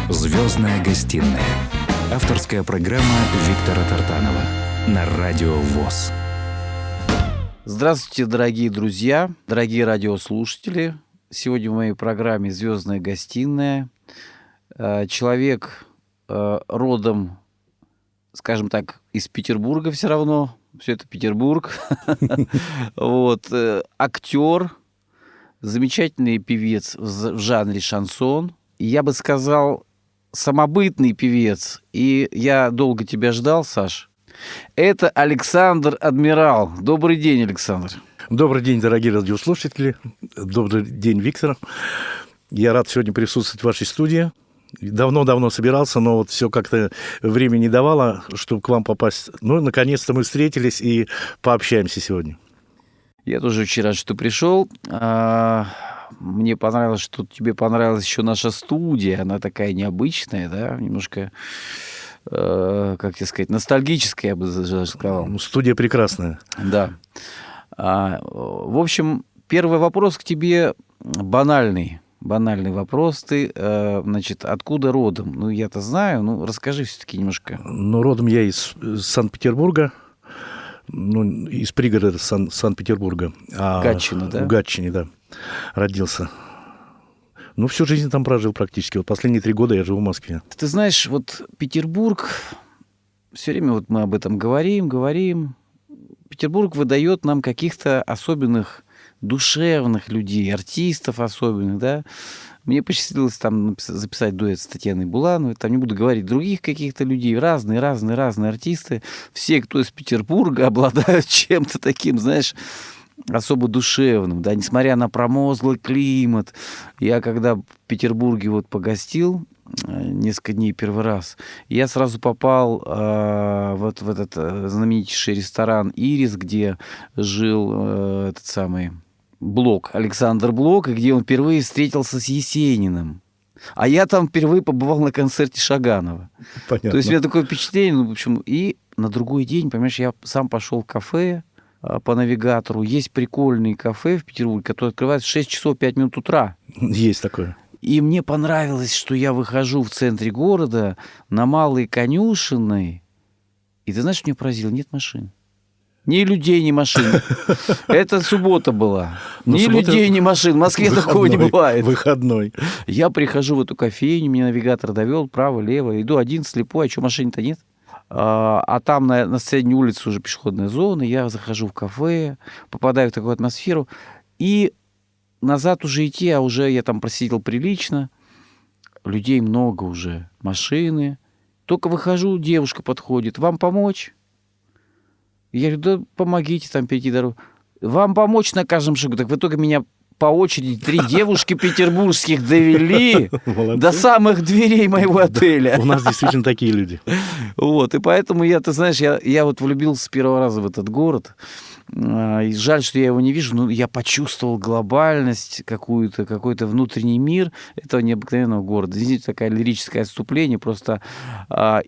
«Звездная гостиная». Авторская программа Виктора Тартанова на Радио ВОС. Здравствуйте, дорогие друзья, дорогие радиослушатели. Сегодня в моей программе «Звездная гостиная» человек родом, скажем так, из Петербурга все равно. Все это Петербург. Вот. Актер, замечательный певец в жанре шансон. Я бы сказал, самобытный певец. И я долго тебя ждал, Саш. Это Александр Адмирал. Добрый день, Александр. Добрый день, дорогие радиослушатели. Добрый день, Виктор. Я рад сегодня присутствовать в вашей студии. Давно-давно собирался, но вот все как-то время не давало, чтобы к вам попасть. Ну, наконец-то мы встретились и пообщаемся сегодня. Я тоже очень рад, что пришел. Мне понравилось, что тебе понравилась еще наша студия. Она такая необычная, да, немножко, как тебе сказать, ностальгическая, я бы даже сказал. Студия прекрасная. Да. В общем, первый вопрос к тебе банальный. Банальный вопрос. Ты, значит, откуда родом? Ну, я-то знаю, ну, расскажи все-таки немножко. Ну, родом я из Санкт-Петербурга, ну, из пригорода Санкт-Петербурга. Гатчина, да? В Гатчине, да, родился. Ну, всю жизнь там прожил практически. Вот последние 3 года я живу в Москве. Ты знаешь, вот Петербург, все время вот мы об этом говорим. Петербург выдает нам каких-то особенных душевных людей, артистов особенных, да. Мне посчастливилось там записать дуэт с Татьяной Булановой, там не буду говорить других каких-то людей, разные артисты. Все, кто из Петербурга, обладают чем-то таким, знаешь, особо душевным, да, несмотря на промозглый климат. Я когда в Петербурге вот погостил несколько дней первый раз, я сразу попал вот в этот знаменитейший ресторан «Ирис», где жил этот самый Блок, Александр Блок, и где он впервые встретился с Есениным. А я там впервые побывал на концерте Шаганова. Понятно. То есть у меня такое впечатление, ну, в общем, и на другой день, понимаешь, я сам пошел в кафе по навигатору. Есть прикольные кафе в Петербурге, которые открываются в 6 часов 5 минут утра. Есть такое. И мне понравилось, что я выхожу в центре города на Малой Конюшенной, и ты знаешь, что меня поразило? Нет машин. Ни людей, ни машин. Это суббота была. Ни людей, ни машин. В Москве такого не бывает. Выходной. Я прихожу в эту кофейню, меня навигатор довел право-лево. Иду один, слепой, а что, машин-то нет? А там на средней улице уже пешеходная зона. Я захожу в кафе, попадаю в такую атмосферу. И назад уже идти, а уже я там просидел прилично. Людей много уже. Машины. Только выхожу, девушка подходит. Вам помочь? Я говорю, да помогите там перейти дорогу. Вам помочь на каждом шагу. Так в итоге меня по очереди 3 девушки петербургских довели до самых дверей моего отеля. У нас действительно такие люди. Вот, и поэтому ты знаешь, я вот влюбился с первого раза в этот город. И жаль, что я его не вижу, но я почувствовал глобальность, какой-то внутренний мир этого необыкновенного города. Извините, такое лирическое отступление просто.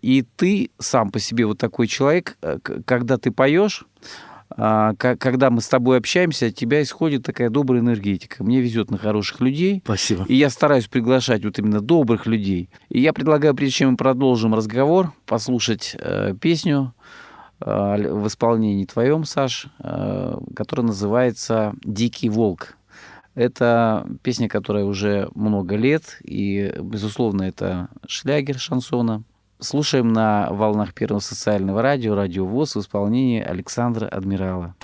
И ты сам по себе вот такой человек, когда ты поешь, когда мы с тобой общаемся, от тебя исходит такая добрая энергетика. Мне везет на хороших людей. Спасибо. И я стараюсь приглашать вот именно добрых людей. И я предлагаю, прежде чем мы продолжим разговор, послушать песню в исполнении твоем, Саш, которая называется «Дикий волк». Это песня, которая уже много лет, и, безусловно, это шлягер шансона. Слушаем на волнах Первого социального радио, Радио ВОС, в исполнении Александра Адмирала.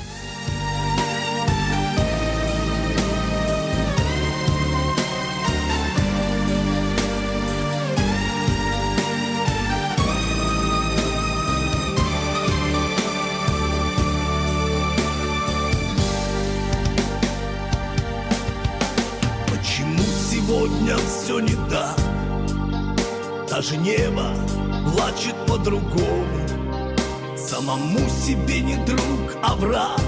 Сегодня все не так, даже небо плачет по-другому. Самому себе не друг, а враг.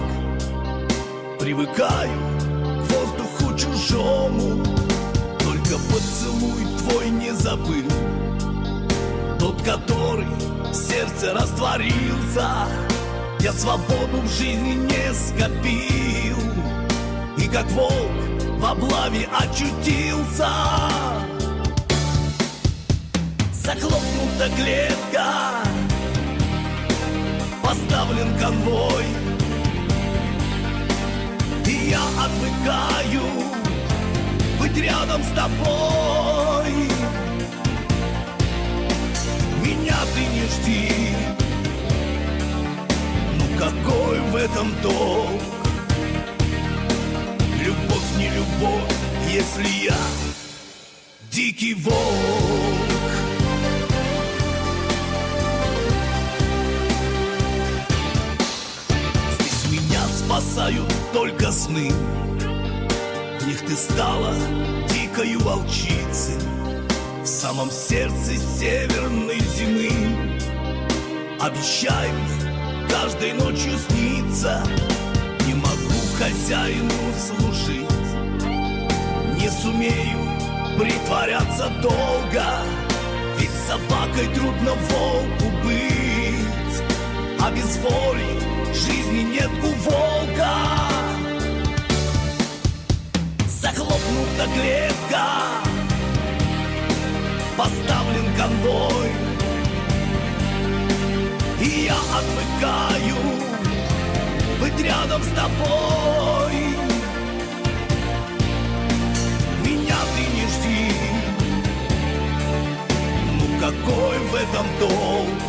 Привыкаю к воздуху чужому, только поцелуй твой не забыл, тот, который в сердце растворился. Я свободу в жизни не скопил, и как волк в облаве очутился. Захлопнута клетка, поставлен конвой, и я отвыкаю быть рядом с тобой. Меня ты не жди, ну какой в этом толк? Любовь не любовь, если я дикий волк. Здесь меня спасают только сны, в них ты стала дикою волчицей, в самом сердце северной зимы. Обещай мне каждой ночью сниться, не могу хозяину служить, не сумею притворяться долго, ведь собакой трудно волку быть, а без воли жизни нет у волка. Захлопнута клетка, поставлен конвой, и я отвыкаю быть рядом с тобой. Меня ты не жди, ну какой в этом толк?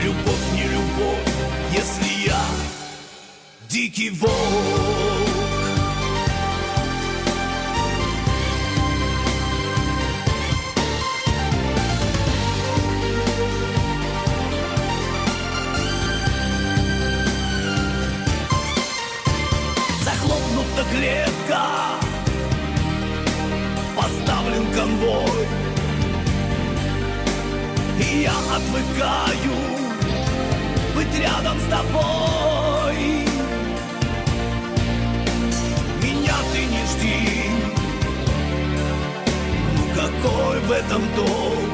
Любовь не любовь, если я дикий волк. Захлопнута клетка, поставлен конвой, и я отвыкаю быть рядом с тобой. Меня ты не жди, ну какой в этом толк?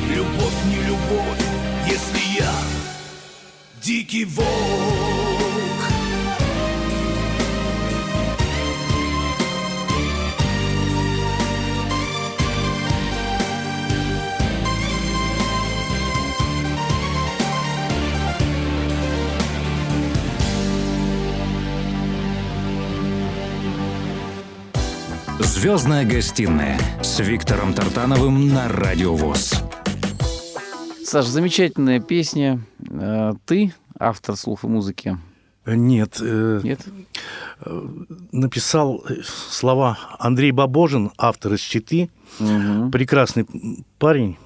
Любовь не любовь, если я дикий волк. «Звездная гостиная» с Виктором Тартановым на Радио ВОС. Саш, замечательная песня. Ты автор слов и музыки? Нет. Нет? Написал слова Андрей Бабожин, автор из Читы. Угу. Прекрасный парень.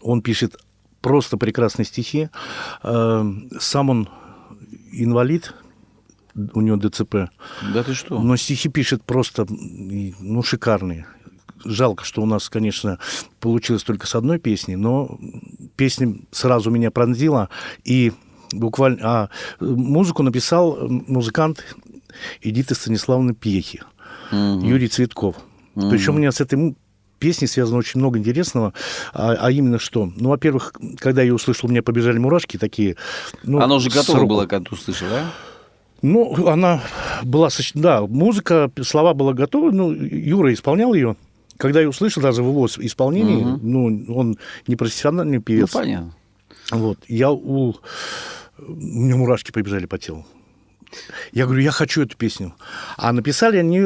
Он пишет просто прекрасные стихи. Сам он инвалид, у него ДЦП. Да ты что? Но стихи пишет просто, шикарные. Жалко, что у нас, конечно, получилось только с одной песней, но песня сразу меня пронзила. И буквально... музыку написал музыкант Эдиты Станиславовны Пьехи, Юрий Цветков. Причем у меня с этой песней связано очень много интересного. А именно что? Ну, во-первых, когда я услышал, у меня побежали мурашки такие. Она уже готова была, когда ты услышал, да? Ну, она была... Да, музыка, слова была готова. Ну, Юра исполнял ее. Когда я услышал даже в его исполнении, он не профессиональный певец. Ну, понятно. Вот. У меня мурашки побежали по телу. Я говорю, я хочу эту песню. А написали они...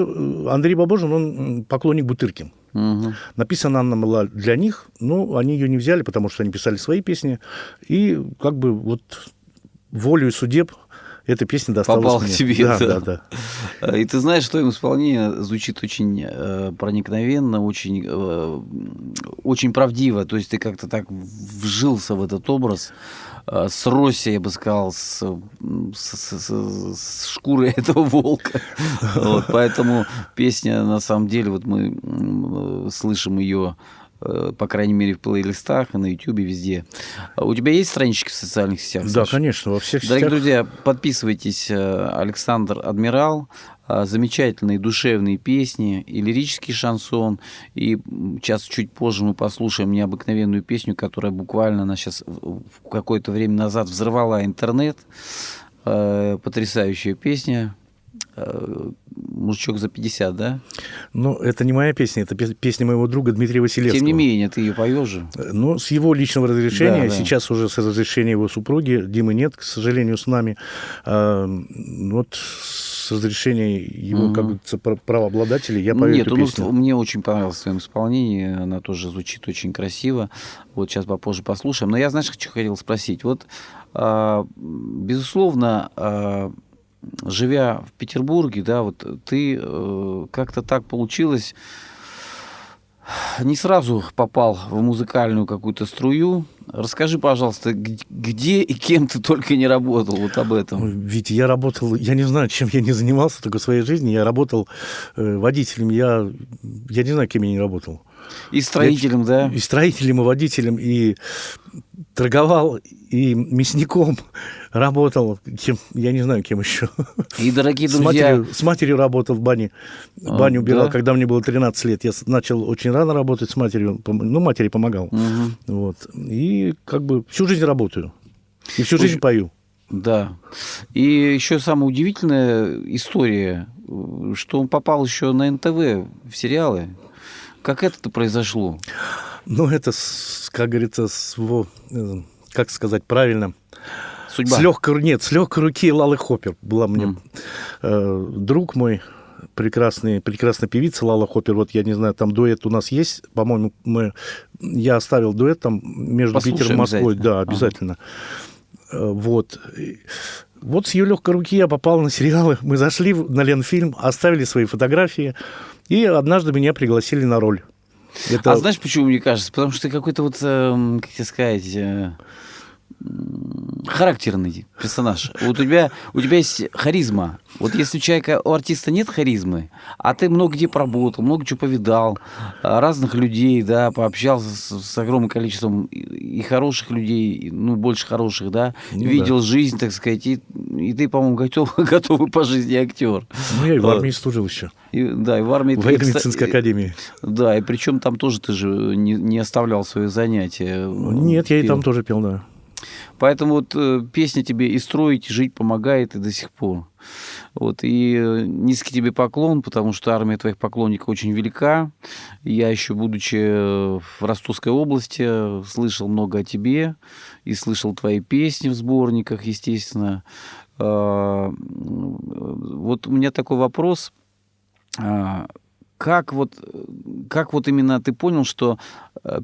Андрей Бабожин, он поклонник Бутыркин. Угу. Написана она была для них, но они ее не взяли, потому что они писали свои песни. И как бы вот волею судеб эта песня досталась попала мне. К тебе. Да. И ты знаешь, что им исполнение звучит очень проникновенно, очень, очень правдиво. То есть ты как-то так вжился в этот образ, сросся, я бы сказал, с шкуры этого волка. Вот, поэтому песня, на самом деле, вот мы слышим ее, по крайней мере, в плейлистах и на Ютубе, везде. У тебя есть странички в социальных сетях, Да, Саша? конечно, во всех Дорогие сетях. друзья, подписывайтесь. Александр Адмирал. Замечательные душевные песни и лирический шансон. И сейчас чуть позже мы послушаем необыкновенную песню, которая буквально она сейчас какое-то время назад взорвала интернет. Потрясающая песня. мужичок за 50, да? Ну, это не моя песня, это песня моего друга Дмитрия Василевского. Тем не менее, ты ее поешь же. Ну, с его личного разрешения, Да, да. сейчас уже с разрешения его супруги, Димы нет, к сожалению, с нами, вот с разрешения его, как говорится, правообладателей, я пою Нет, эту ну, песню. мне очень понравилось в твоем исполнении, она тоже звучит очень красиво. Вот сейчас попозже послушаем. Но я, знаешь, хотел спросить. Вот, безусловно, живя в Петербурге, да, вот ты как-то так получилось, не сразу попал в музыкальную какую-то струю. Расскажи, пожалуйста, где и кем ты только не работал, вот об этом. Ведь я работал, я не знаю, чем я не занимался только в своей жизни, я работал водителем, я не знаю, кем я не работал. И строителем, да? И строителем, и водителем, и торговал, и мясником работал, я не знаю, кем еще. И, дорогие друзья... С матерью работал в бане. Баню убирал, да? когда мне было 13 лет. Я начал очень рано работать с матерью. Ну, матери помогал. Вот. И как бы всю жизнь работаю. И всю жизнь пою. Да. И еще самая удивительная история, что он попал еще на НТВ в сериалы. Как это произошло? Ну, это, как говорится, как сказать правильно... Судьба. С легкой руки Лалы Хоппер была мне друг мой, прекрасная певица Лала Хоппер. Вот я не знаю, там дуэт у нас есть, по-моему, я оставил дуэт там между Питером и Москвой, да, обязательно. Вот с ее легкой руки я попал на сериалы. Мы зашли на Ленфильм, оставили свои фотографии, и однажды меня пригласили на роль. А знаешь, почему мне кажется? Потому что ты какой-то вот, как тебе сказать, характерный персонаж. Вот у тебя есть харизма. Вот если у артиста нет харизмы, а ты много где поработал, много чего повидал, разных людей, да, пообщался с огромным количеством и хороших людей, ну, больше хороших, да, видел жизнь, так сказать, и ты, по-моему, готовый по жизни актер. Ну, я и в армии служил еще. И в армии... В военно-медицинской академии. Да, и причем там тоже ты же не оставлял свои занятия. Нет, я и там тоже пел, да. Поэтому вот песня тебе и строить, и жить помогает и до сих пор. Вот, и низкий тебе поклон, потому что армия твоих поклонников очень велика. Я еще, будучи в Ростовской области, слышал много о тебе и слышал твои песни в сборниках, естественно. Вот у меня такой вопрос. Как вот именно ты понял, что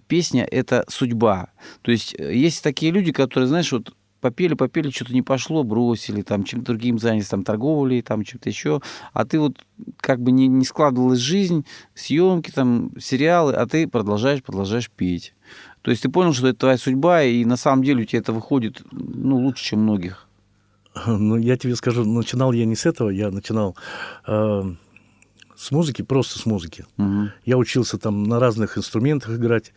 песня – это судьба? То есть есть такие люди, которые, знаешь, вот попели, что-то не пошло, бросили, там, чем-то другим занялись, там, торговлей, там, чем-то еще, а ты вот как бы не складывалась жизнь, съемки, там, сериалы, а ты продолжаешь петь. То есть ты понял, что это твоя судьба, и на самом деле у тебя это выходит, ну, лучше, чем многих. Ну, я тебе скажу, начинал я не с этого, я начинал... с музыки, просто с музыки. Я учился там на разных инструментах играть.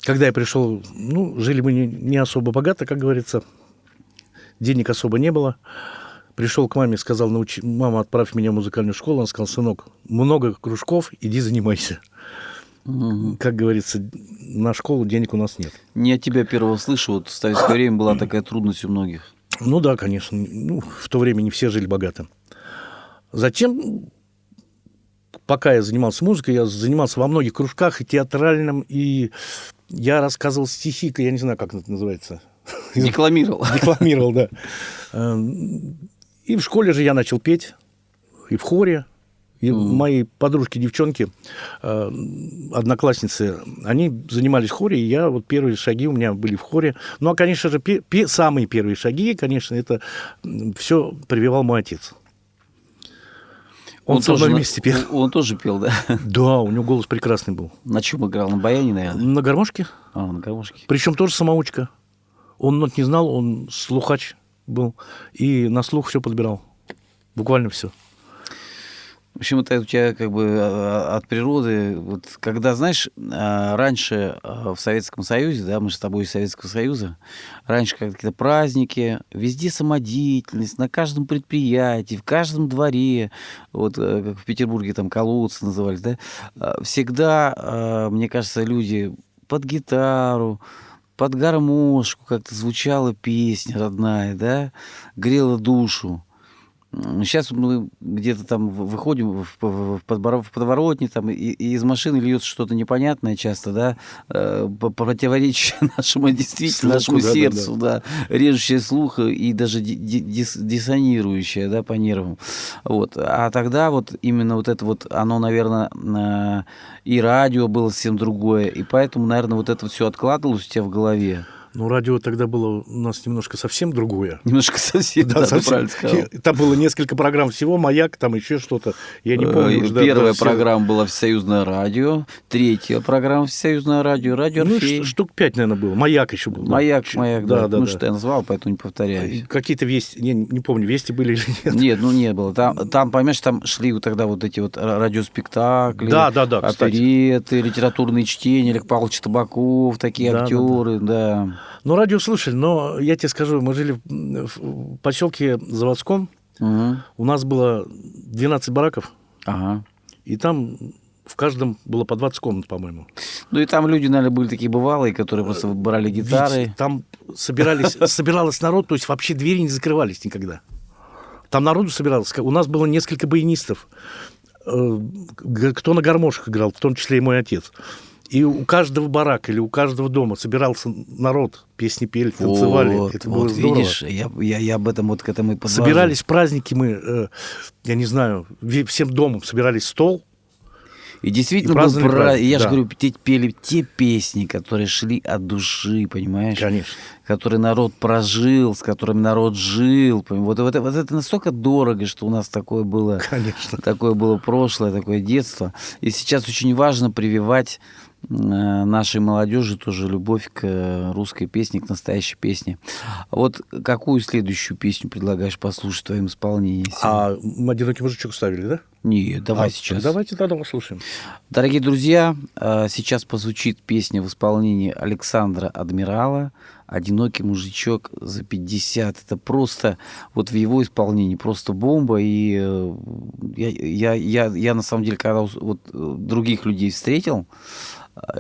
Когда я пришел, ну, жили мы не особо богато, как говорится. Денег особо не было. Пришел к маме, сказал, мама, отправь меня в музыкальную школу. Она сказала, сынок, много кружков, иди занимайся. Как говорится, на школу денег у нас нет. Не от тебя первого слышу, вот в советское время была такая трудность у многих. Ну да, конечно. Ну, в то время не все жили богато. Затем... Пока я занимался музыкой, я занимался во многих кружках, и театральном, и я рассказывал стихи, я не знаю, как это называется. Декламировал. Декламировал, да. И в школе же я начал петь, и в хоре. И мои подружки-девчонки, одноклассницы, они занимались в хоре, и я вот первые шаги у меня были в хоре. Ну, а, конечно же, самые первые шаги, конечно, это все прививал мой отец. Он со мной вместе пел. Он тоже пел, да? Да, у него голос прекрасный был. На чем играл? На баяне, наверное? На гармошке. На гармошке. Причем тоже самоучка. Он нот не знал, он слухач был. И на слух все подбирал. Буквально все. В общем, это у тебя как бы от природы. Вот когда, знаешь, раньше в Советском Союзе, да, мы же с тобой из Советского Союза, раньше какие-то праздники, везде самодеятельность, на каждом предприятии, в каждом дворе, вот как в Петербурге там колодцы назывались, да, всегда, мне кажется, люди под гитару, под гармошку как-то звучала песня родная, да, грела душу. Сейчас мы где-то там выходим в подворотне, там, и из машины льется что-то непонятное часто, да, противоречащее нашему действительно, Слуху, нашему да, сердцу, да, режущее слух и даже диссонирующее, да, по нервам. Вот. А тогда вот именно вот это вот, оно, наверное, и радио было совсем другое, и поэтому, наверное, вот это все откладывалось у тебя в голове. Ну, радио тогда было у нас немножко совсем другое. Немножко совсем, да, ты совсем. правильно сказал. Там было несколько программ всего, «Маяк», там еще что-то. Я не помню. уже, да, Первая все. программа была «Всесоюзное радио», третья программа «Всесоюзное радио», радио Ну, «Орфей». штук 5, наверное, было. «Маяк» еще был. да. Маяк, да. Да, Ну, да. что я назвал, поэтому не повторяюсь. Какие-то вести, не помню, вести были или нет. Нет, ну не было. Там, понимаешь, там шли вот тогда вот эти вот радиоспектакли, Да, кстати. опереты, литературные чтения, Олег Павлович Табаков, такие Да, актеры, да. Ну, радио слушали, но я тебе скажу, мы жили в поселке Заводском, Мгм. у нас было 12 бараков, Ага. и там в каждом было по 20 комнат, по-моему. Ну и там люди, наверное, были такие бывалые, которые просто брали гитары. Ведь там собиралось народ, то есть вообще двери не закрывались никогда. Там народу собиралось. У нас было несколько баянистов. Кто на гармошках играл, в том числе и мой отец. И у каждого барака или у каждого дома собирался народ, песни пели, танцевали. Вот, Это было вот здорово. видишь, я об этом вот к этому и подвожу. Собирались в праздники мы, я не знаю, всем домом собирались стол. И действительно И был праздновали праздник, я же да. говорю, пели те песни, которые шли от души, понимаешь? Конечно. Которые народ прожил, с которыми народ жил. Вот это настолько дорого, что у нас такое было, Конечно. такое было прошлое, такое детство. И сейчас очень важно прививать нашей молодежи тоже любовь к русской песне, к настоящей песне. Вот какую следующую песню предлагаешь послушать в твоем исполнении? А мы «Одинокий мужичок» ставили, да? Нет, давай сейчас. Давайте тогда послушаем. Дорогие друзья, сейчас прозвучит песня в исполнении Александра Адмирала «Одинокий мужичок за 50». Это просто, вот в его исполнении просто бомба. И я на самом деле, когда вот других людей встретил,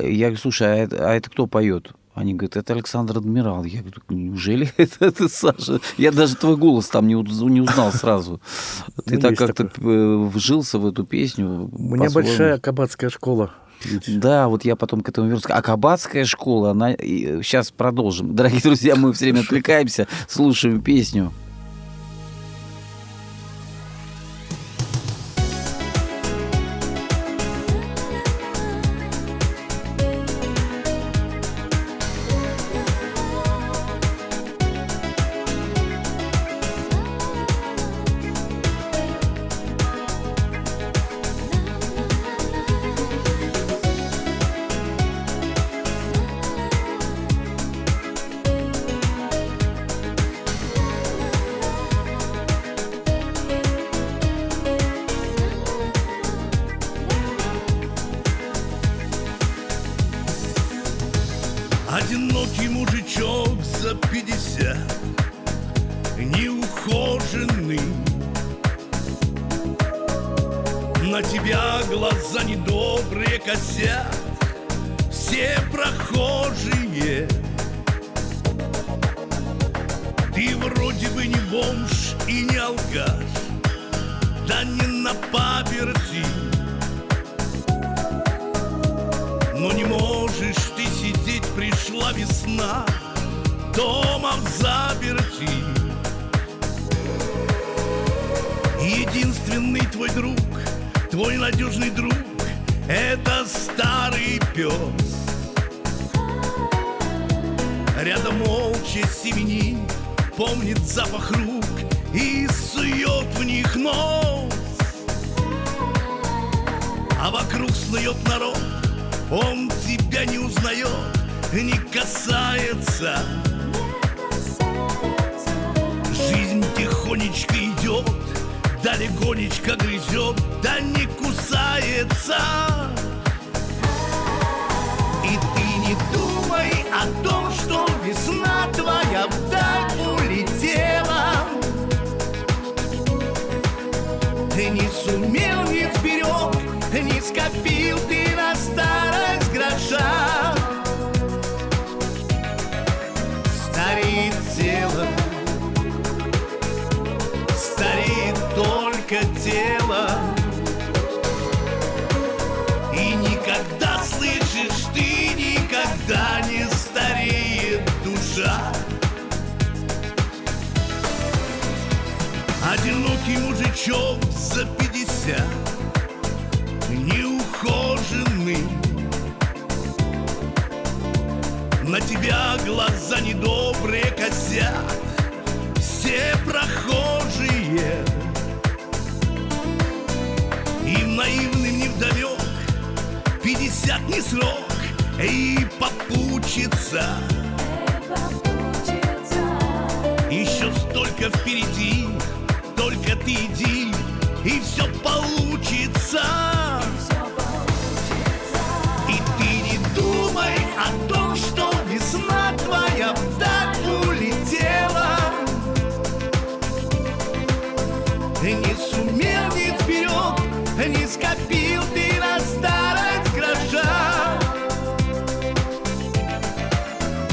я говорю, слушай, а это кто поет? Они говорят, это Александр Адмирал. Я говорю, неужели это Саша? Я даже твой голос там не узнал сразу. Ты Ну, так есть как-то такое. вжился в эту песню. У меня по-своему. большая кабацкая школа. Да, вот я потом к этому вернусь. А кабацкая школа, она... Сейчас продолжим. Дорогие друзья, мы все время отвлекаемся, слушаем песню. Одинокий мужичок за 50, неухоженный. На тебя глаза недобрые косят все прохожие. Ты вроде бы не бомж и не алкаш, да не на паперти. Но не можешь ты сидеть, пришла весна, дома в заперти. Единственный твой друг, твой надежный друг, это старый пес. Рядом молча семенит, помнит запах рук и сует в них нос. А вокруг снует народ, он тебя не узнает, не касается. Жизнь тихонечко идет, да легонечко грызет, да не кусается. И ты не думай о том, что весна твоя вдаль улетела. Ты не сумел, не сберег, не скопил ты на старость гроша. Стареет тело, стареет слышишь, ты никогда не стареет душа. Одинокий мужичок за 50, неухоженный, на тебя глаза недобрые косят все прохожие. Им наивным невдомек 50 не срок, и попутчица. Еще столько впереди, только ты иди, и все получится. И ты не думай о том, что весна твоя вдаль улетела. Не сумел, не вперед, не скопил ты на старость гроша.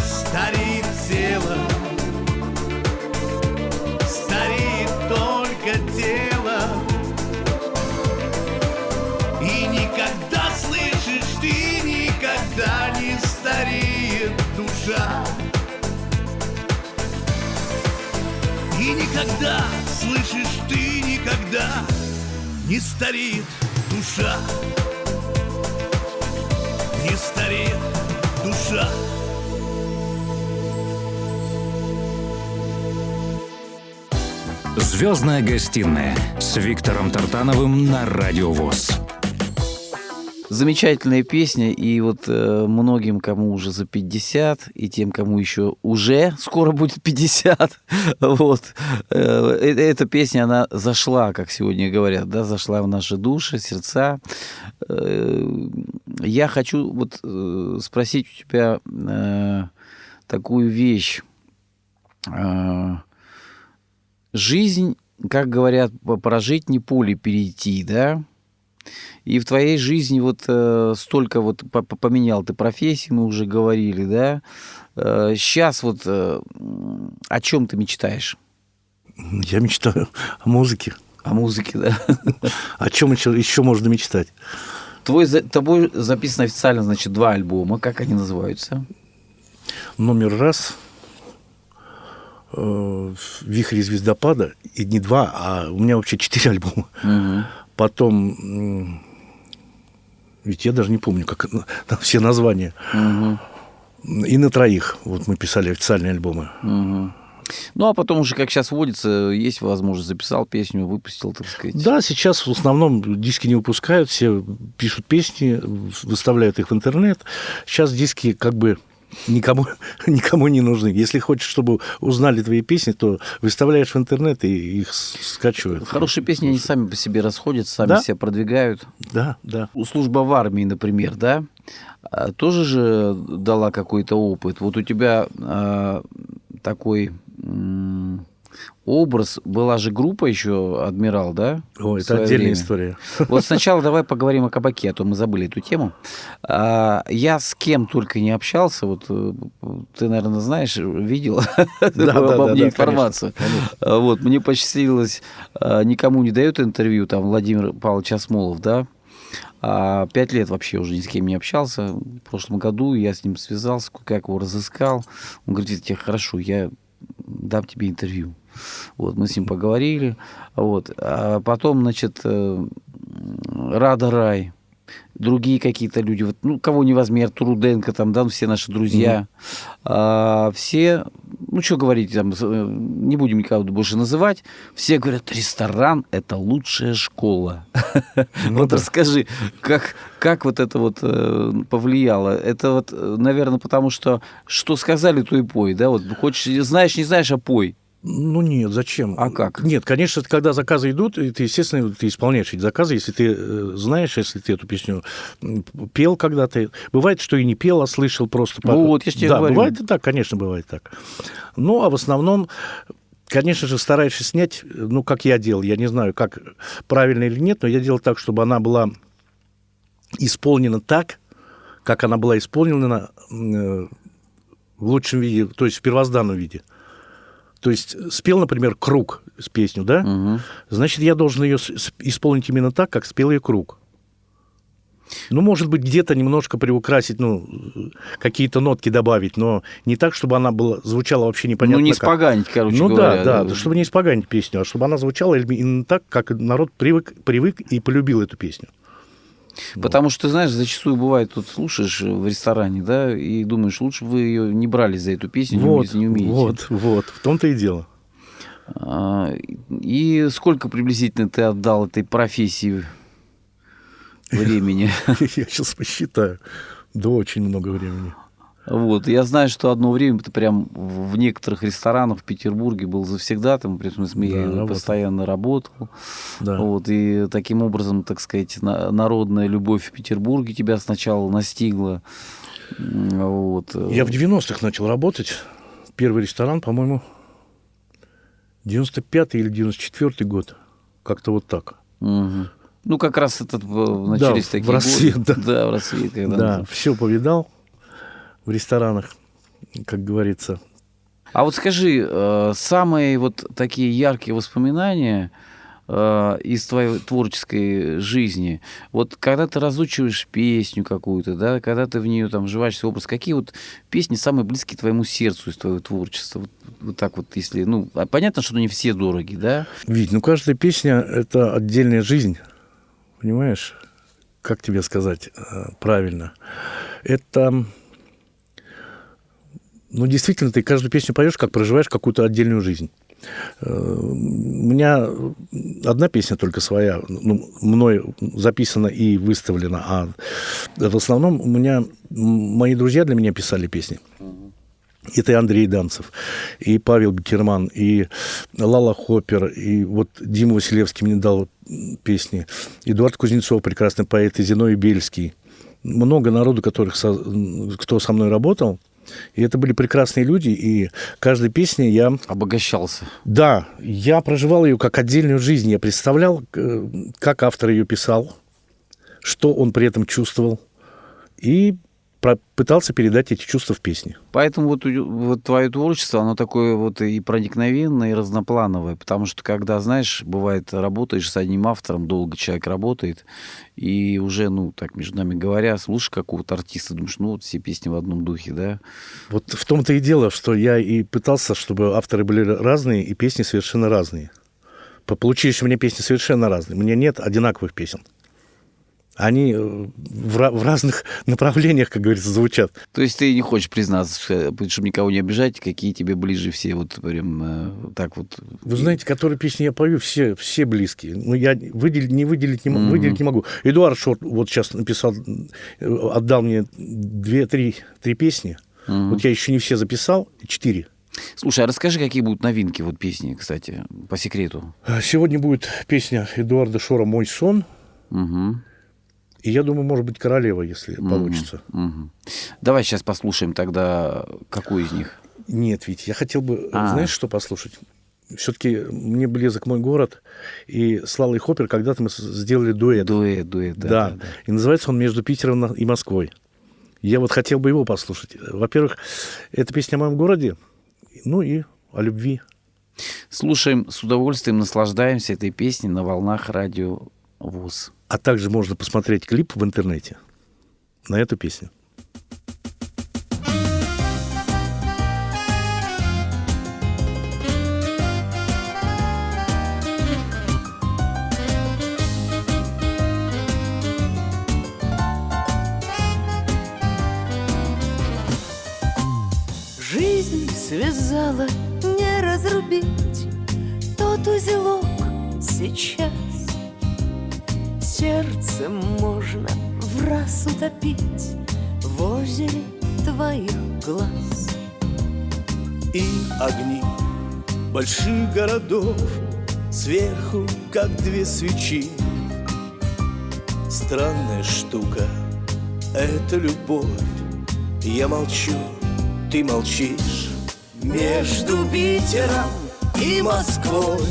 Стареет тело, стареет только тело. И никогда, слышишь, ты никогда не стареет душа. И никогда, слышишь, ты никогда не стареет душа. Не стареет душа. «Звездная гостиная» с Виктором Тартановым на Радио ВОС. Замечательная песня, и вот многим, кому уже за 50, и тем, кому еще уже скоро будет 50, вот, эта песня, она зашла, как сегодня говорят, да, зашла в наши души, сердца. Я хочу вот спросить у тебя такую вещь. Жизнь, как говорят, прожить не поле перейти, да? И в твоей жизни вот столько вот поменял ты профессии, мы уже говорили, да? Сейчас вот о чем ты мечтаешь? Я мечтаю о музыке. О музыке, да? О чем еще можно мечтать? Тобой записано официально, значит, 2 альбома. Как они называются? Номер 1 «Вихрь звездопада». И не 2, а у меня вообще 4 альбома. Угу. Потом, ведь я даже не помню, как там все названия. Угу. И на 3 вот мы писали официальные альбомы. Угу. Ну, а потом уже, как сейчас водится, есть возможность, записал песню, выпустил, так сказать. Да, сейчас в основном диски не выпускают, все пишут песни, выставляют их в интернет. Сейчас диски как бы никому не нужны. Если хочешь, чтобы узнали твои песни, то выставляешь в интернет и их скачивают. Хорошие песни, они сами по себе расходятся, сами Да? себя продвигают. Да, да. Служба в армии, например, да, тоже же дала какой-то опыт. Вот у тебя такой образ, была же группа еще «Адмирал», да? О, это отдельная история. Вот сначала давай поговорим о кабаке, а то мы забыли эту тему. Я с кем только не общался, вот ты, наверное, знаешь, видел обо мне информацию. Вот, мне посчастливилось, никому не дает интервью, там, Владимир Павлович Осмолов, да? 5 лет вообще уже ни с кем не общался. В прошлом году я с ним связался, как его разыскал. Он говорит: тебе хорошо, я дам тебе интервью. Вот, мы с ним поговорили. Вот. А потом, значит, Рада Рай, другие какие-то люди, вот, ну, кого не возьми, Артур Руденко, там, да, все наши друзья. Все, ну, что говорить, там, не будем никого больше называть, все говорят: ресторан – это лучшая школа. Вот расскажи, как вот это вот повлияло? Это вот, наверное, потому что сказали, то и пой, да? Вот хочешь, знаешь, не знаешь, а пой. Ну нет, зачем? А как? Нет, конечно, когда заказы идут, и ты, естественно, ты исполняешь эти заказы, если ты знаешь, если ты эту песню пел когда-то. Бывает, что и не пел, а слышал просто. Ну вот, я же тебе говорю. Бывает и так, конечно, бывает так. Ну, а в основном, конечно же, стараешься снять, ну, как я делал, я не знаю, как правильно или нет, но я делал так, чтобы она была исполнена так, как она была исполнена в лучшем виде, то есть в первозданном виде. То есть спел, например, «Круг» с песню, да? Угу. Значит, я должен ее исполнить именно так, как спел ее «Круг». Ну, может быть, где-то немножко приукрасить, ну, какие-то нотки добавить, но не так, чтобы она звучала вообще непонятно Ну, не как. испоганить, короче Ну говоря. да, чтобы не испоганить песню, а чтобы она звучала именно так, как народ привык и полюбил эту песню. Потому что, ты знаешь, зачастую бывает, тут слушаешь в ресторане, да, и думаешь, лучше бы вы ее не брали за эту песню, если не умеете. Вот, в том-то и дело. И сколько приблизительно ты отдал этой профессии времени? Я сейчас посчитаю. Да, очень много времени. Вот. Я знаю, что одно время ты прям в некоторых ресторанах в Петербурге был завсегдатаем, при этом постоянно работал. Да. Вот. И таким образом, так сказать, народная любовь в Петербурге тебя сначала настигла. Вот. Я в 90-х начал работать. Первый ресторан, по-моему, 95-й или 94-й год. Как-то вот так. Угу. Ну, как раз начались да, такие в рассвет, годы. да. Да, в рассвет. Да, все повидал в ресторанах, как говорится. А вот скажи, самые вот такие яркие воспоминания из твоей творческой жизни, вот когда ты разучиваешь песню какую-то, да, когда ты в нее там вживаешься в образ, какие вот песни самые близкие твоему сердцу из твоего творчества? Вот так вот, если, ну, понятно, что не все дороги, да? Вить, ну каждая песня — это отдельная жизнь, понимаешь? Как тебе сказать правильно? Это... Ну, действительно, ты каждую песню поешь, как проживаешь какую-то отдельную жизнь. У меня одна песня только своя, ну, мной записана и выставлена, а в основном у меня мои друзья для меня писали песни. Это и Андрей Данцев, и Павел Бекерман, и Лала Хоппер, и вот Дима Василевский мне дал песни, Эдуард Кузнецов, прекрасный поэт, и Зиновий Бельский. Много народу, кто со мной работал. И это были прекрасные люди, и каждой песней я... Обогащался. Да, я проживал ее как отдельную жизнь. Я представлял, как автор ее писал, что он при этом чувствовал, и пытался передать эти чувства в песне. Поэтому вот твое творчество, оно такое вот и проникновенное, и разноплановое, потому что, когда, знаешь, бывает, работаешь с одним автором, долго человек работает, и уже, ну, так, между нами говоря, слушаешь какого-то артиста, думаешь, ну, вот все песни в одном духе, да? Вот в том-то и дело, что я и пытался, чтобы авторы были разные, и песни совершенно разные. Получились у меня песни совершенно разные. У меня нет одинаковых песен. Они в разных направлениях, как говорится, звучат. То есть ты не хочешь признаться, чтобы никого не обижать, какие тебе ближе все, вот прям так вот? Вы знаете, которые песни я пою, все близкие. Ну, я выделить не могу. Эдуард Шор вот сейчас написал, отдал мне 2-3 песни. Вот я еще не все записал, 4. Слушай, а расскажи, какие будут новинки вот песни, кстати, по секрету. Сегодня будет песня Эдуарда Шора «Мой сон». Угу. И я думаю, может быть, «Королева», если получится. Давай сейчас послушаем тогда, какую из них. Нет, ведь я хотел бы, знаешь, что послушать? Все-таки мне близок мой город, и с Лалой Хоппер когда-то мы сделали дуэт. Дуэт, да. И называется он «Между Питером и Москвой». Я вот хотел бы его послушать. Во-первых, это песня о моем городе, ну и о любви. Слушаем с удовольствием, наслаждаемся этой песней на волнах радио ВОС. А также можно посмотреть клип в интернете на эту песню. Жизнь связала, не разрубить тот узелок сейчас. Сердце можно в раз утопить в озере твоих глаз. И огни больших городов сверху, как 2 свечи. Странная штука — это любовь. Я молчу, ты молчишь. Между Питером и Москвой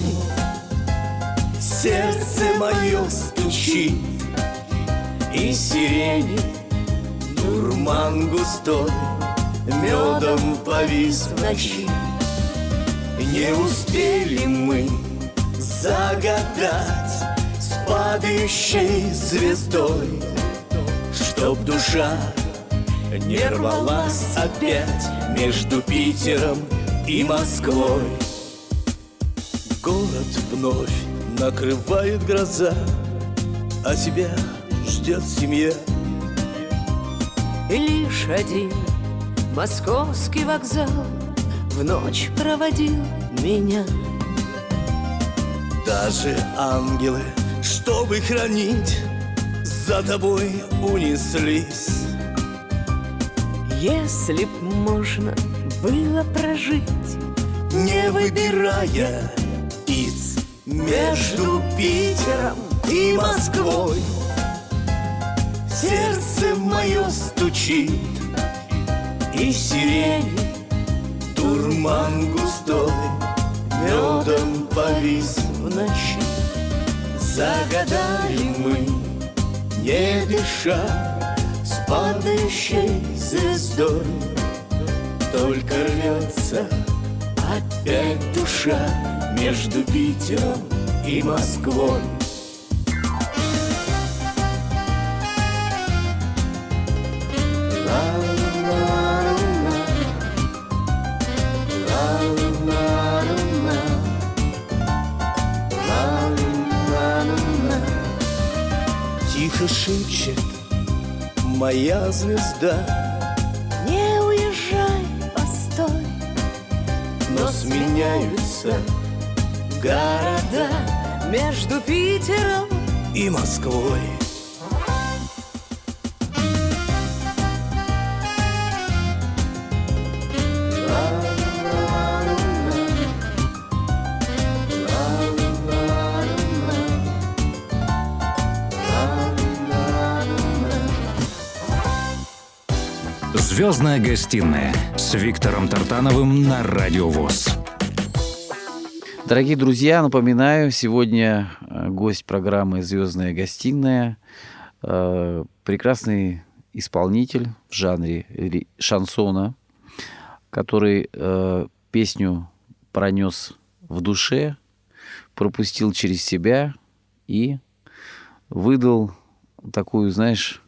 сердце мое стучит, и сирени дурман густой медом повис в ночи. Не успели мы загадать с падающей звездой Чтоб душа не рвалась опять между Питером и Москвой. Город вновь накрывает гроза, а тебя ждет семья. И лишь один московский вокзал в ночь проводил меня. Даже ангелы, чтобы хранить, за тобой унеслись. Если б можно было прожить, Не выбирая из между Питером и Москвой, сердце мое стучит, и сирени дурман густой медом повис в ночи. Загадали мы, не дыша, с падающей звездой. Только рвется опять душа между Питером и Москвой. Тихо шепчет моя звезда: не уезжай, постой. но сменяются Города между Питером и Москвой. «Звездная гостиная» с Виктором Тартановым на Радио ВОС. Дорогие друзья, напоминаю, сегодня гость программы «Звездная гостиная», прекрасный исполнитель в жанре шансона, который песню пронес в душе, пропустил через себя и выдал такую, знаешь,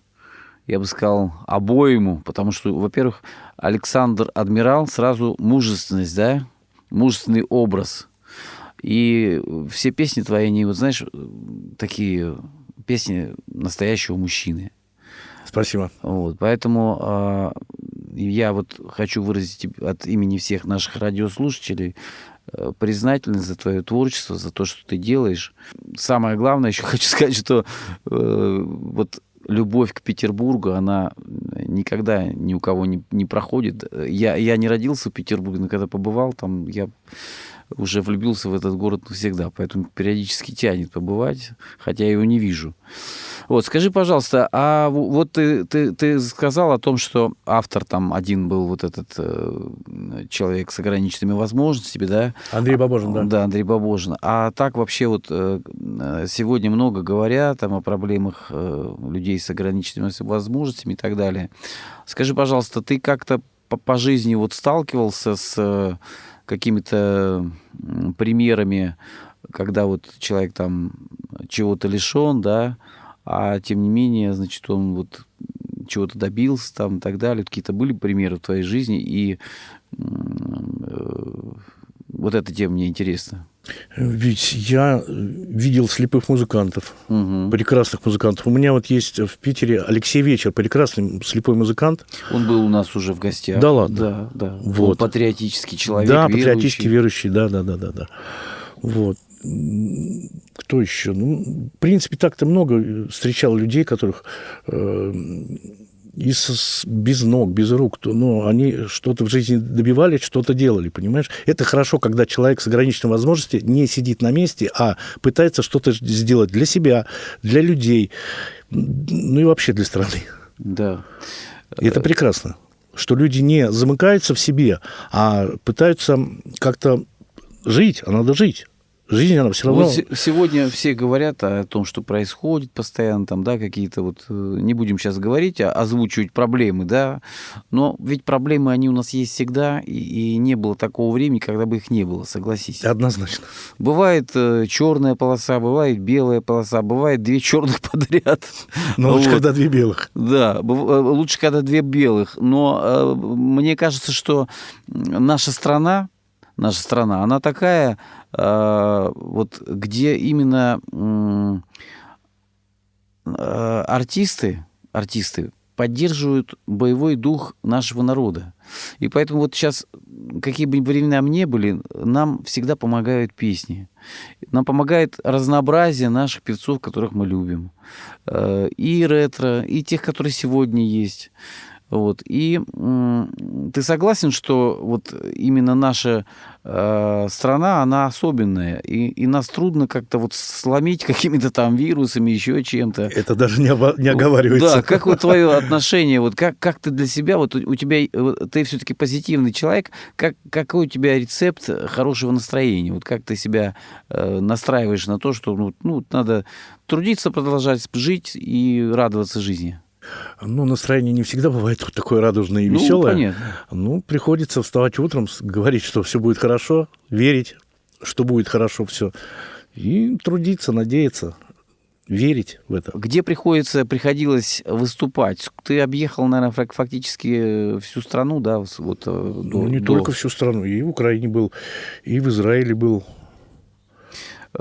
я бы сказал, обойму, потому что, во-первых, Александр Адмирал сразу мужественность, да, мужественный образ. И все песни твои, они, вот знаешь, такие песни настоящего мужчины. Спасибо. Вот, поэтому я вот хочу выразить от имени всех наших радиослушателей признательность за твое творчество, за то, что ты делаешь. Самое главное, еще хочу сказать, что вот любовь к Петербургу, она никогда ни у кого не проходит. Я не родился в Петербурге, но когда побывал там, я уже влюбился в этот город навсегда, поэтому периодически тянет побывать, хотя я его не вижу. Вот, скажи, пожалуйста, а вот ты сказал о том, что автор там один был вот этот человек с ограниченными возможностями, да? Андрей Бабожин, да. Да, Андрей Бабожин. А так вообще вот сегодня много говорят там о проблемах людей с ограниченными возможностями и так далее. Скажи, пожалуйста, ты как-то по жизни вот сталкивался с какими-то примерами, когда вот человек там чего-то лишен, да, а тем не менее, значит, он вот чего-то добился там и так далее. Какие-то были примеры в твоей жизни, и вот эта тема мне интересна. Ведь я видел слепых музыкантов, прекрасных музыкантов. У меня вот есть в Питере Алексей Вечер, прекрасный слепой музыкант. Он был у нас уже в гостях. Да ладно? Да. Вот. Он патриотический человек, да, верующий. патриотически верующий, да. Вот. Кто еще? Ну, в принципе, так-то много встречал людей, которых без ног, без рук, но они что-то в жизни добивались, что-то делали, понимаешь? Это хорошо, когда человек с ограниченной возможностью не сидит на месте, а пытается что-то сделать для себя, для людей, ну и вообще для страны. Да. И это прекрасно, что люди не замыкаются в себе, а пытаются как-то жить, а надо жить. жизнь, она все равно... Вот сегодня все говорят о том, что происходит постоянно, там, да, какие-то вот, не будем сейчас говорить, озвучивать проблемы, да, но ведь проблемы, они у нас есть всегда, и не было такого времени, когда бы их не было, согласись. Однозначно. Бывает черная полоса, бывает белая полоса, бывает 2 черных подряд. Но лучше, Вот. когда 2 белых. Да, лучше, когда 2 белых. Но мне кажется, что наша страна, она такая, вот где именно артисты поддерживают боевой дух нашего народа. И поэтому вот сейчас, какие бы времена ни были, нам всегда помогают песни. Нам помогает разнообразие наших певцов, которых мы любим. И ретро, и тех, которые сегодня есть. Вот. И ты согласен, что вот именно наша страна, она особенная, и нас трудно как-то вот сломить какими-то там вирусами, еще чем-то. Это даже не оговаривается. Да, как вот твое отношение, вот как ты для себя, вот у тебя, ты все-таки позитивный человек, какой у тебя рецепт хорошего настроения, вот как ты себя настраиваешь на то, что надо трудиться, продолжать жить и радоваться жизни? Ну, настроение не всегда бывает такое радужное и веселое. Понятно. Приходится вставать утром, говорить, что все будет хорошо, верить, что будет хорошо все, и трудиться, надеяться, верить в это. Где приходилось выступать? Ты объехал, наверное, фактически всю страну, да? Вот, Только всю страну. И в Украине был, и в Израиле был.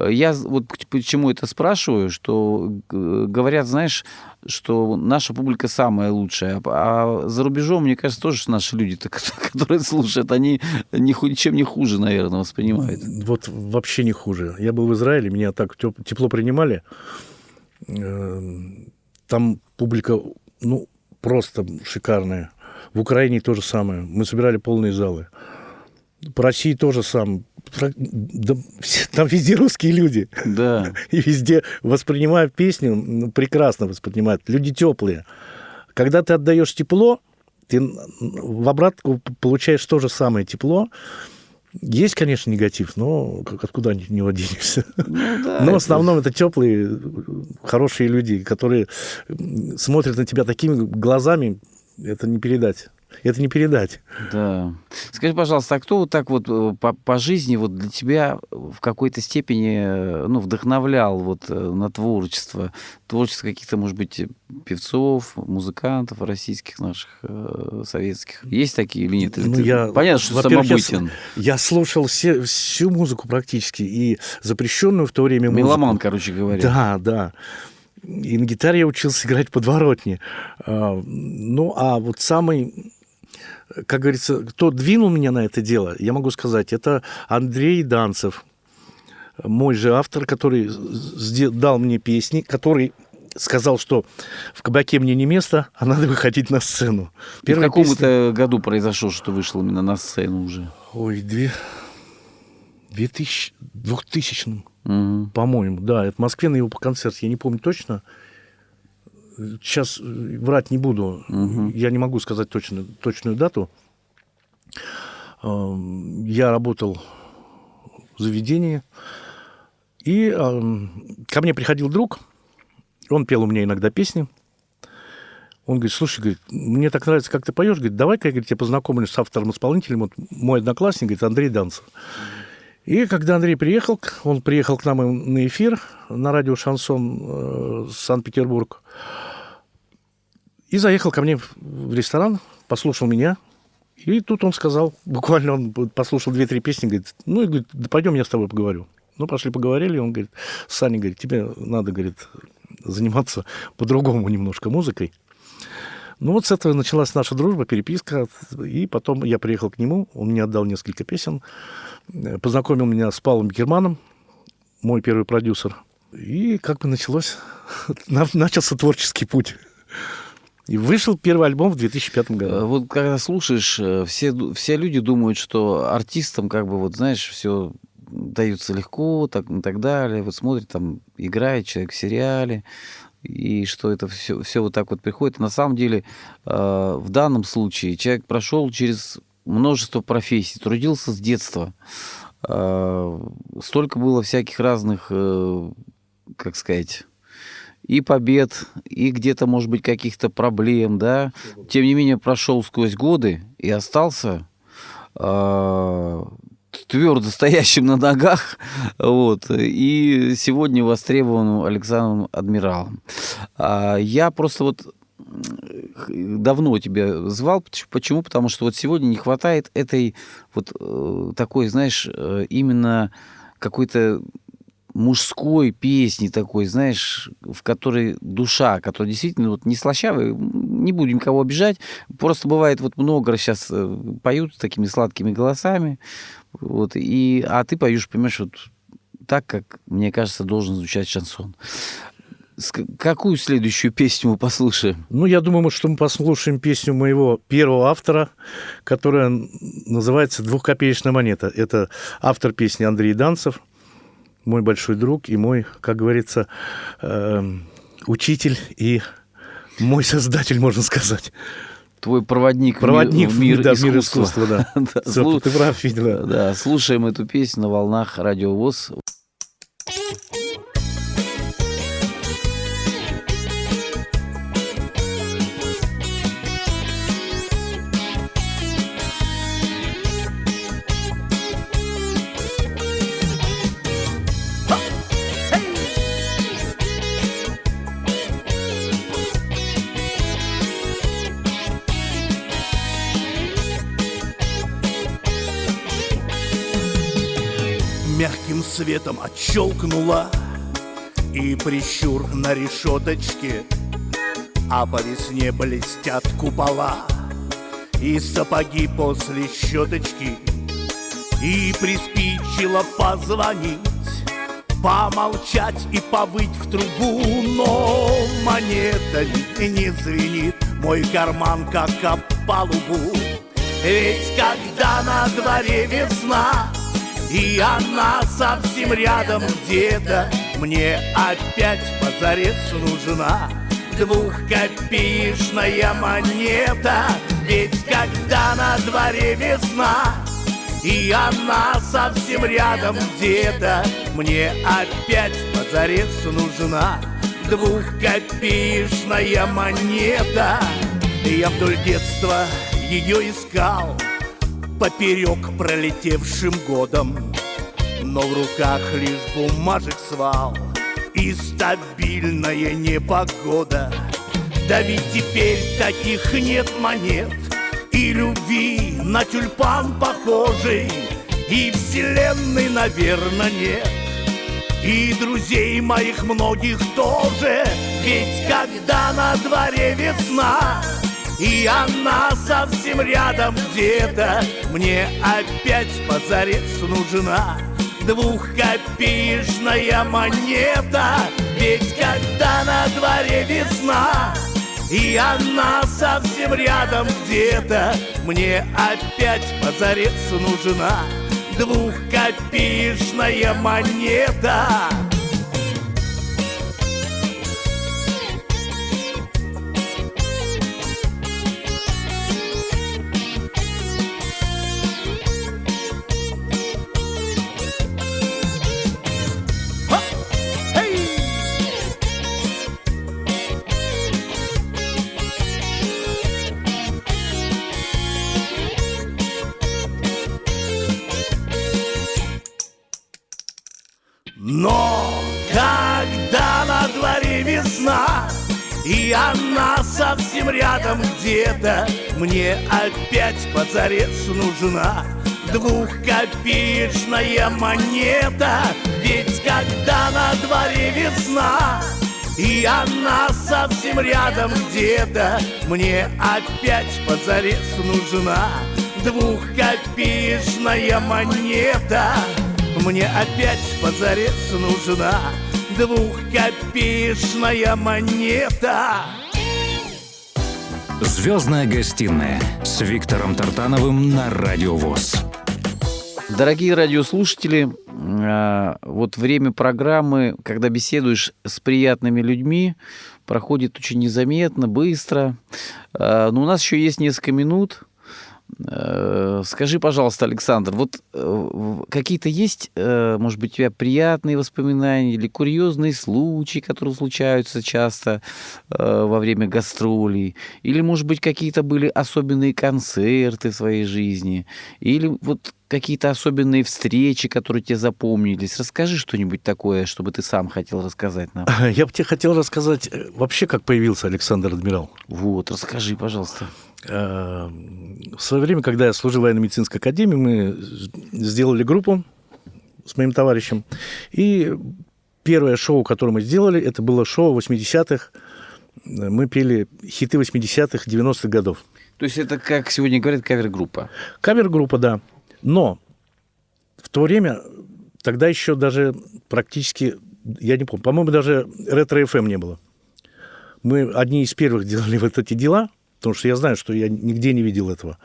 Я вот почему это спрашиваю, что говорят, знаешь, что наша публика самая лучшая, а за рубежом, мне кажется, тоже наши люди, которые слушают, они ничем не хуже, наверное, воспринимают. Вот вообще не хуже. Я был в Израиле, меня так тепло принимали. Там публика, просто шикарная. В Украине то же самое. Мы собирали полные залы. По России тоже самое. Там везде русские люди. Да. И везде воспринимают песню, прекрасно воспринимают. Люди теплые. Когда ты отдаешь тепло, ты в обратку получаешь то же самое тепло. Есть, конечно, негатив, но откуда от него денешься? Но в основном это теплые, хорошие люди, которые смотрят на тебя такими глазами, это не передать. Это не передать. Да. Скажи, пожалуйста, а кто вот так вот по жизни вот для тебя в какой-то степени вдохновлял вот на творчество? Творчество каких-то, может быть, певцов, музыкантов российских наших, советских? Есть такие или нет? Понятно, что самобытен. Я слушал всю музыку практически, и запрещенную в то время музыку. Меломан, короче говоря. Да. И на гитаре я учился играть подворотни. А вот самый, как говорится, кто двинул меня на это дело, я могу сказать, это Андрей Данцев, мой же автор, который дал мне песни, который сказал, что в кабаке мне не место, а надо выходить на сцену. И в каком это году произошло, что вышел именно на сцену уже? Ой, 2000 по-моему, да. Это в Москве на его концерт, я не помню точно. Сейчас врать не буду. Я не могу сказать точную дату. Я работал в заведении. И ко мне приходил друг. Он пел у меня иногда песни. Он говорит, слушай, говорит, мне так нравится, как ты поешь. Говорит, давай-ка, я тебя познакомлю с автором-исполнителем. Вот мой одноклассник, говорит, Андрей Данцев. И когда Андрей приехал, он приехал к нам на эфир на радио «Шансон» Санкт-Петербург. И заехал ко мне в ресторан, послушал меня. И тут он сказал, буквально он послушал 2-3 песни, говорит, и говорит, да пойдем, я с тобой поговорю. Пошли поговорили, он говорит, Саня, говорит, тебе надо, говорит, заниматься по-другому немножко музыкой. С этого началась наша дружба, переписка. И потом я приехал к нему, он мне отдал несколько песен, познакомил меня с Павлом Германом, мой первый продюсер. И начался творческий путь. И вышел первый альбом в 2005 году. Вот когда слушаешь, все люди думают, что артистам, все дается легко, и так далее. Вот смотрит, там играет человек в сериале, и что это все вот так вот приходит. На самом деле, в данном случае человек прошел через множество профессий, трудился с детства. Столько было всяких разных, как сказать, и побед, и где-то, может быть, каких-то проблем, да. Тем не менее, прошел сквозь годы и остался твердо стоящим на ногах, вот, и сегодня востребованным Александром Адмиралом. Я просто вот давно тебя звал. Почему? Потому что вот сегодня не хватает этой вот такой, знаешь, именно какой-то мужской песни такой, знаешь, в которой душа, которая действительно вот не слащавая, не будем кого обижать, просто бывает вот много сейчас поют такими сладкими голосами, вот, а ты поешь, понимаешь, вот так, как, мне кажется, должен звучать шансон. Какую следующую песню мы послушаем? Ну, я думаю, что мы послушаем песню моего первого автора, которая называется «Двухкопеечная монета». Это автор песни Андрей Данцев, мой большой друг и мой, как говорится, учитель и мой создатель, можно сказать. Твой проводник в мир искусства. Да. Всё, ты прав, Федя. Да, слушаем эту песню на волнах Радио ВОС. Мягким светом отщелкнула и прищур на решеточке, а по весне блестят купола и сапоги после щеточки. И приспичило позвонить, помолчать и повыть в трубу, но монетами не звенит мой карман, как об палубу. Ведь когда на дворе весна, и она совсем рядом где-то, мне опять позарез нужна двухкопеечная монета. Ведь когда на дворе весна, и она совсем рядом где-то, мне опять позарез нужна двухкопеечная монета. Я вдоль детства ее искал поперек пролетевшим годом, но в руках лишь бумажек свал и стабильная непогода. Да ведь теперь таких нет монет и любви на тюльпан похожей, и вселенной, наверное, нет, и друзей моих многих тоже. Ведь когда на дворе весна, и она совсем рядом где-то, мне опять позарез нужна двухкопеечная монета. Ведь когда на дворе весна, и она совсем рядом где-то, мне опять позарез нужна двухкопеечная монета. Но когда на дворе весна, и она совсем рядом где-то, мне опять позарез нужна двухкопеечная монета. Ведь когда на дворе весна, и она совсем рядом где-то, мне опять позарез нужна двухкопеечная монета. Мне опять позарез нужна двухкопеечная монета. Звездная гостиная с Виктором Тартановым на Радио ВОС. Дорогие радиослушатели, вот время программы, когда беседуешь с приятными людьми, проходит очень незаметно, быстро. Но у нас еще есть несколько минут. Скажи, пожалуйста, Александр, вот какие-то есть, может быть, у тебя приятные воспоминания или курьезные случаи, которые случаются часто во время гастролей? Или, может быть, какие-то были особенные концерты в своей жизни? Или вот какие-то особенные встречи, которые тебе запомнились? Расскажи что-нибудь такое, чтобы ты сам хотел рассказать нам. Я бы тебе хотел рассказать вообще, как появился Александр Адмирал. Вот, расскажи, пожалуйста. В свое время, когда я служил в военно-медицинской академии, мы сделали группу с моим товарищем. И первое шоу, которое мы сделали, это было шоу 80-х. Мы пели хиты 80-х, 90-х годов. То есть это, как сегодня говорят, кавер-группа. Кавер-группа, да. Но в то время, тогда еще даже практически, я не помню, по-моему, даже ретро-ФМ не было. Мы одни из первых делали вот эти дела, потому что я знаю, что я нигде не видел этого.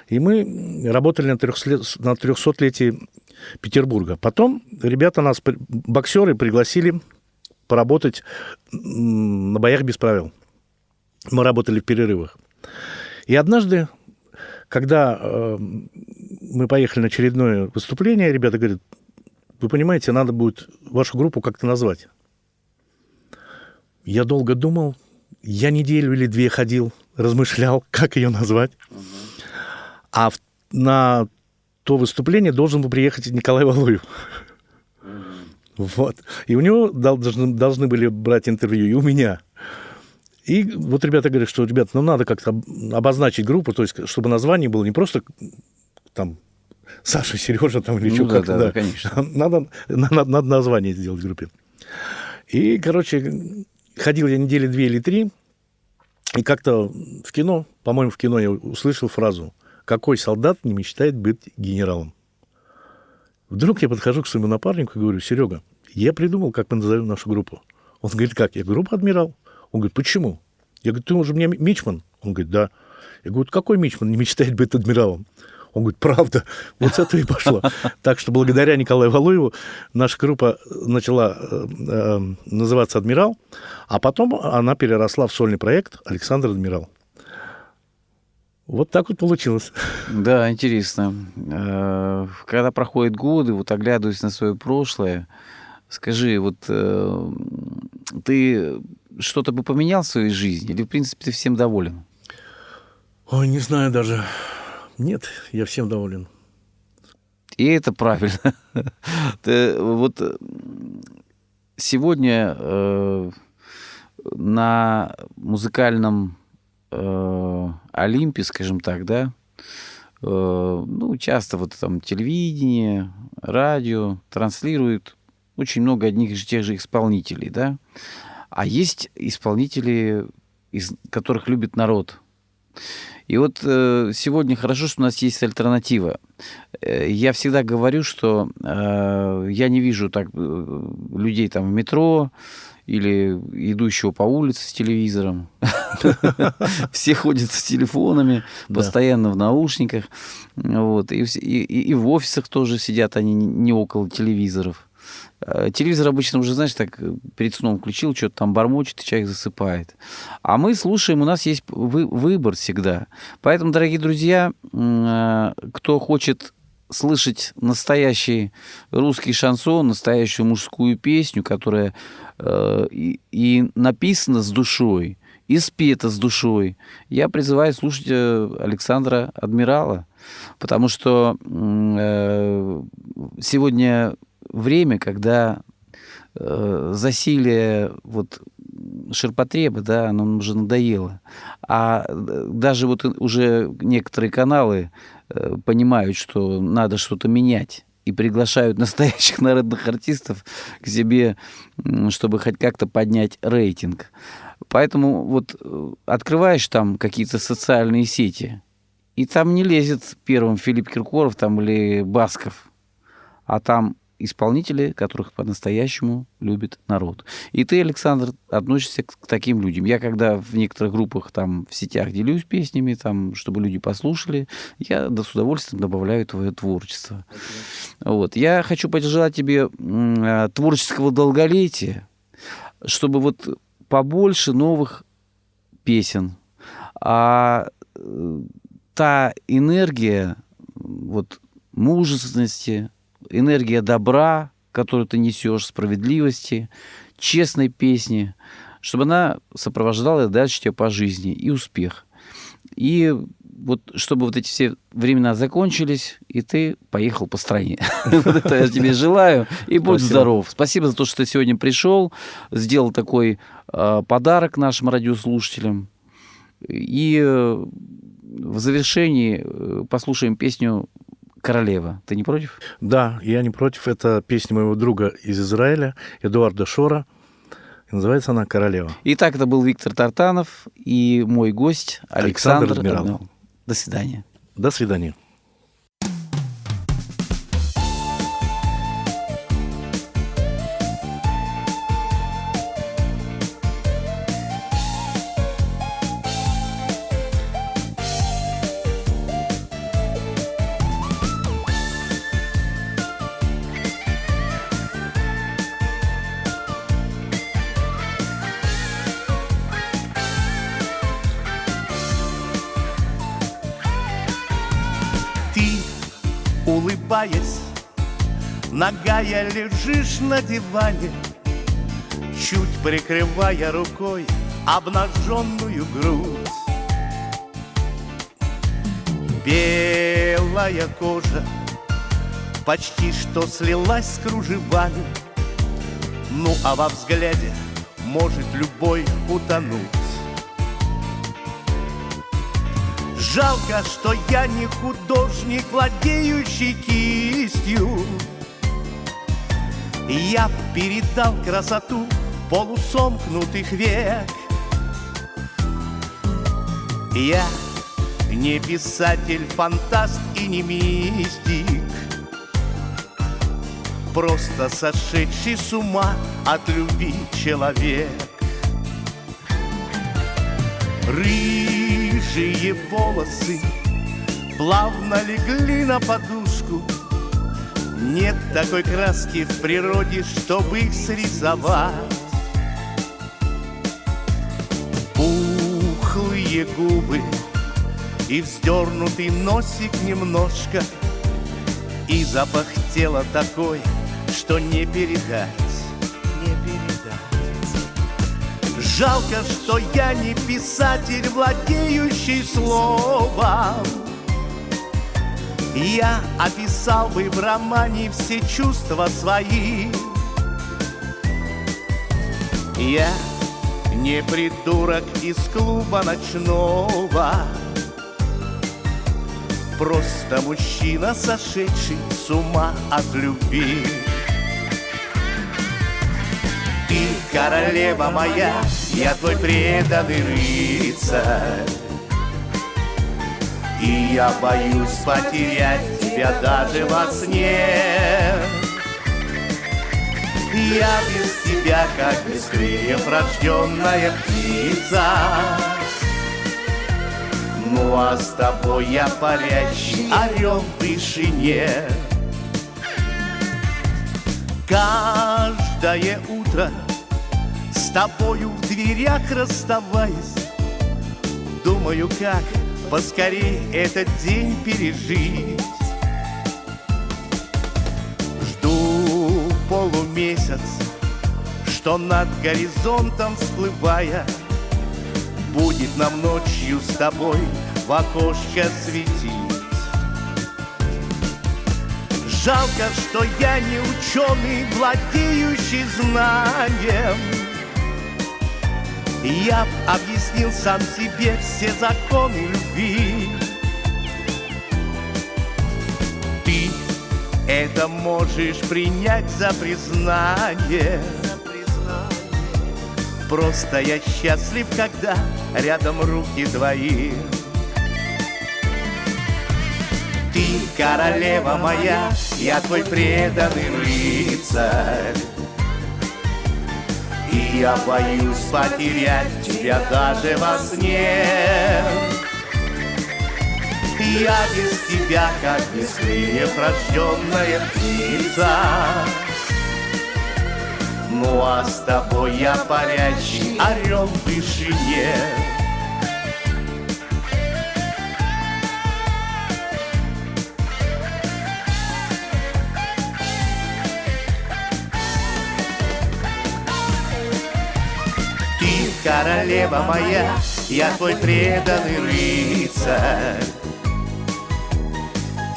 И мы работали на 300-летии Петербурга. Потом ребята нас, боксеры, пригласили поработать на боях без правил. Мы работали в перерывах. И однажды, когда мы поехали на очередное выступление, ребята говорят: вы понимаете, надо будет вашу группу как-то назвать. Я долго думал, я неделю или две ходил, размышлял, как ее назвать. А на то выступление должен был приехать Николай Валуев. Вот. И у него должны были брать интервью, и у меня. И вот ребята говорят, что, ребят, ну надо как-то обозначить группу, то есть чтобы название было не просто там Саша, Сережа там или что как-то. Да, конечно. Надо название сделать группе. И, короче, ходил я недели 2 или 3, и как-то в кино, по-моему, в кино я услышал фразу: «Какой солдат не мечтает быть генералом?» Вдруг я подхожу к своему напарнику и говорю: Серега, я придумал, как мы назовем нашу группу. Он говорит: как? Я говорю: группа «Адмирал». Он говорит: почему? Я говорю: ты уже мне мичман? Он говорит: да. Я говорю: какой мичман не мечтает быть адмиралом? Он говорит: правда. Вот с этого и пошло. Так что благодаря Николаю Валуеву наша группа начала называться «Адмирал», а потом она переросла в сольный проект «Александр Адмирал». Вот так вот получилось. Да, интересно. Когда проходят годы, вот оглядываясь на свое прошлое, скажи, вот ты что-то бы поменял в своей жизни или, в принципе, ты всем доволен? Ой, не знаю даже. Нет, я всем доволен. И это правильно. Вот сегодня на музыкальном Олимпе, скажем так, да, ну, часто вот там телевидение, радио транслируют очень много одних и тех же исполнителей, да, а есть исполнители, которых любит народ. И вот сегодня хорошо, что у нас есть альтернатива. Я всегда говорю, что я не вижу так людей там в метро или идущего по улице с телевизором. Все ходят с телефонами, постоянно в наушниках. Вот. И в офисах тоже сидят они не около телевизоров. Телевизор обычно уже, знаешь, так перед сном включил, что-то там бормочет, и человек засыпает. А мы слушаем, у нас есть выбор всегда. Поэтому, дорогие друзья, кто хочет слышать настоящий русский шансон, настоящую мужскую песню, которая и написана с душой, и спета с душой, я призываю слушать Александра Адмирала, потому что сегодня время, когда засилие вот ширпотреба, да, оно уже надоело. А даже вот уже некоторые каналы понимают, что надо что-то менять, и приглашают настоящих народных артистов к себе, чтобы хоть как-то поднять рейтинг. Поэтому вот открываешь там какие-то социальные сети, и там не лезет первым Филипп Киркоров там, или Басков, а там исполнители, которых по-настоящему любит народ. И ты, Александр, относишься к таким людям. Я когда в некоторых группах там в сетях делюсь песнями, там, чтобы люди послушали, я с удовольствием добавляю твое творчество. Вот. Я хочу пожелать тебе творческого долголетия, чтобы вот побольше новых песен. А та энергия вот, мужественности, энергия добра, которую ты несешь, справедливости, честной песни, чтобы она сопровождала дальше тебя по жизни и успех. И вот чтобы вот эти все времена закончились, и ты поехал по стране. Вот это я тебе желаю. И будь здоров. Спасибо за то, что ты сегодня пришел, сделал такой подарок нашим радиослушателям. И в завершении послушаем песню «Королева». Ты не против? Да, я не против. Это песня моего друга из Израиля, Эдуарда Шора. Называется она «Королева». Итак, это был Виктор Тартанов и мой гость Александр Адмирал. Адмирал. До свидания. До свидания. Улыбаясь, нагая лежишь на диване, чуть прикрывая рукой обнаженную грудь. Белая кожа почти что слилась с кружевами, ну а во взгляде может любой утонуть. Жалко, что я не художник, владеющий кистью. Я б передал красоту полусомкнутых век. Я не писатель, фантаст и не мистик, просто сошедший с ума от любви человек. Рыжие волосы плавно легли на подушку. Нет такой краски в природе, чтобы их срисовать. Пухлые губы и вздернутый носик немножко, и запах тела такой, что не передать, не передать. Жалко, что я не писатель, владеющий словом. Я описал бы в романе все чувства свои. Я не придурок из клуба ночного, просто мужчина, сошедший с ума от любви. Ты королева моя, я твой преданный рыцарь, и я боюсь потерять тебя даже во сне. Я без тебя, как без крыльев рожденная птица, ну а с тобой я парящий орел в вышине. Каждое утро с тобою в дверях расставаясь, думаю, как поскорей этот день пережить. Жду полумесяц, что над горизонтом всплывая, будет нам ночью с тобой в окошко светить. Жалко, что я не ученый, владеющий знанием. Я б объяснил сам себе все законы любви. Ты это можешь принять за признание. Просто я счастлив, когда рядом руки твои. Ты королева моя, я твой преданный рыцарь, и я боюсь потерять тебя даже во сне. Я без тебя, как без крыльев рожденная птица, ну а с тобой я парящий орел в вышине. королева моя, я твой преданный рыцарь.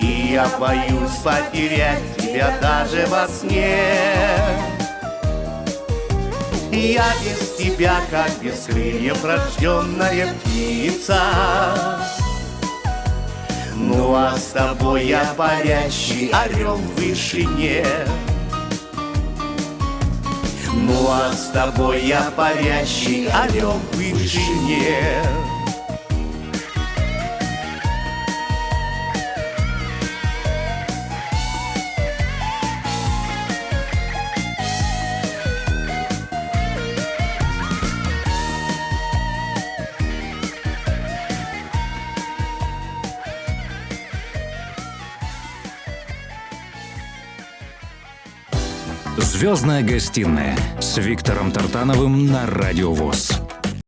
И я боюсь потерять тебя даже во сне. Я без тебя, как без крыльев рожденная птица. Ну а с тобой я парящий орел в вышине. Ну а с тобой я парящий орел в вышине. «Звездная гостиная» с Виктором Тартановым на Радио ВОС.